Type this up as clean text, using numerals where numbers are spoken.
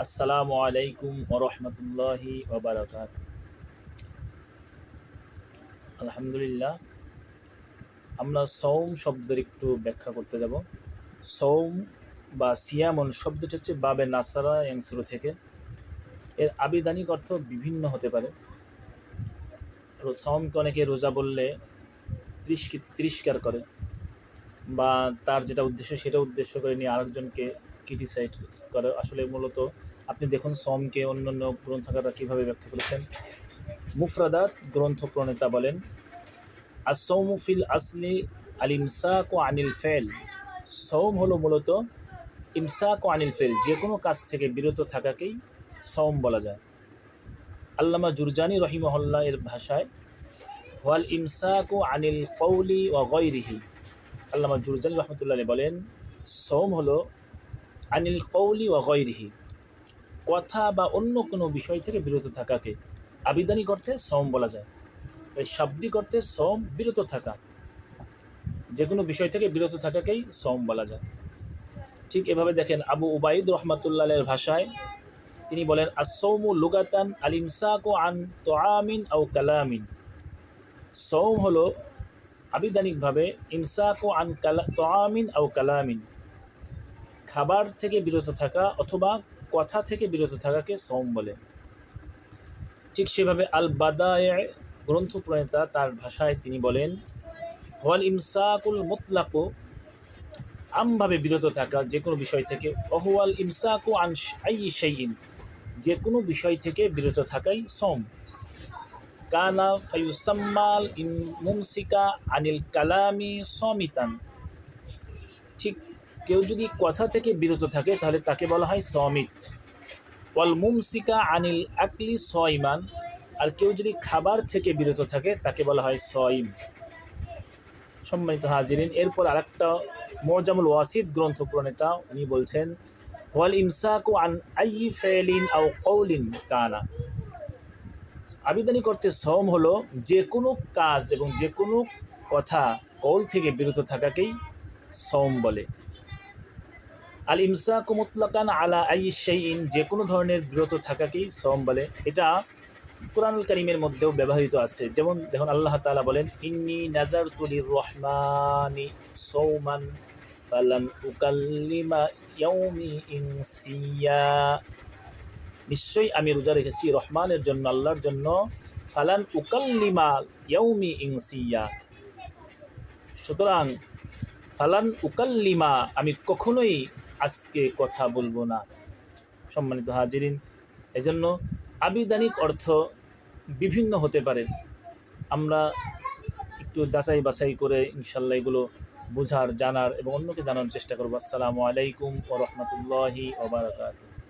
আসসালামু আলাইকুম ওয়া রাহমাতুল্লাহি ওয়া বারাকাতুহু। আলহামদুলিল্লাহ, আমরা সওম শব্দের একটু ব্যাখ্যা করতে যাব। সওম বা সিয়ামুন শব্দটি হচ্ছে বাবে নাসারা ইয়ানসুরু থেকে। এর আবিধানিক অর্থ বিভিন্ন হতে পারে। সওমকে অনেকে রোজা বললে তিরস্কার করে, বা তার যেটা উদ্দেশ্য সেটা উদ্দেশ্য করে নিয়ে আরেকজনকে ক্রিটিসাইজ করে। আসলে মূলত আপনি দেখুন সওমকে অন্যান্য গ্রন্থকাররা কীভাবে ব্যাখ্যা করেছেন। মুফরাদাত গ্রন্থ প্রণেতা বলেন, আসৌমু ফিল আসলি আল ইমসাকু আনিল ফেল। সওম হলো মূলত ইমসাকু আনিল ফেল, যে কোনো কাজ থেকে বিরত থাকাকেই সওম বলা যায়। আল্লামা জুরজানি রহিমাহুল্লাহ এর ভাষায় ওয়াল ইমসাকু আনিল কওলি ওয়া গায়রিহি। আল্লামা জুরজানি রহমতুল্লাহ বলেন, সওম হলো আনিল কওলি ওয়া গায়রিহি, কথা বা অন্য কোনো বিষয় থেকে বিরত থাকাকে আবিধানিক অর্থে সওম বলা যায়। এই শাব্দিক অর্থে সওম বিরত থাকা, যে কোনো বিষয় থেকে বিরত থাকাকেই সওম বলা যায়। ঠিক এভাবে দেখেন, আবু উবাইদ রহমাতুল্লাহের ভাষায় তিনি বলেন, আসৌমু লুগাতান আল ইমসাকু আন তোয়ামিন আও কালামিন। সওম হলো আবিধানিকভাবে ইমসাকু আন তোয়ামিন আও কালামিন, খাবার থেকে বিরত থাকা অথবা কথা থেকে বিরত থাকাকে সওম বলে। ঠিক সেভাবে আল বাদায়ে গ্রন্থ প্রণেতা তার ভাষায় তিনি বলেন, ওয়াল ইমসাকুল মুতলাকু, আমভাবে বিরত থাকা যে কোনো বিষয় থেকে, ওয়াল ইমসাকু আন আইয়ি শাইইন, যে কোনো বিষয় থেকে বিরত থাকাই সওম। কানা ফায়ুসাম্মাল মুমসিকা আনিল কালামি সামিতান। ঠিক কেউ যদি কথা থেকে বিরত থাকে তাহলে তাকে বলা হয় সামিত। ওয়াল মুমসিকা আনিল আকলি সাইমান, আর কেউ যদি খাবার থেকে বিরত থাকে তাকে বলা হয় সাইম। সম্মানিত হাজিরিন, এরপর আরেকটা মুজামুল ওয়াসিত গ্রন্থ প্রণেতা উনি বলছেন, ওয়াল ইমসাকু আন আইয়ি ফাইলিন আও কওলিন কানা। আবিধানিক অর্থে সওম হলো যে কোনো কাজ এবং যে কোনো কথা কওল থেকে বিরত থাকাকেই সওম বলে। আল ইমসাকু মুতলাকান আলা আইয়ি শাইইন, যে কোনো ধরনের বিরত থাকাকেই সওম বলে। এটা কুরআনুল কারীমের মধ্যেও ব্যবহৃত আছে। যেমন দেখুন, আল্লাহ তাআলা বলেন, ইন্নী নাযারতু লির-রহমানি সাওমান ফালান উকাল্লিমা ইয়াওমি ইনসিয়া। নিশ্চয়ই আমি রোজা রেখেছি রহমানের জন্য, আল্লাহর জন্য, ফালান উকাল্লিমা ইয়াওমি ইনসিয়া। সুতরাং ফালান উকাল্লিমা, আমি কখনোই আজকে কথা বলবো না। সম্মানিত হাজিরিন, এজন্য আবিধানিক অর্থ বিভিন্ন হতে পারে। আমরা একটু যাচাই বাছাই করে ইনশাল্লাহ এগুলো বোঝার, জানার এবং অন্যকে জানার চেষ্টা করব। আসসালামু আলাইকুম ওয়া রাহমাতুল্লাহি ওয়া বারাকাতুহু।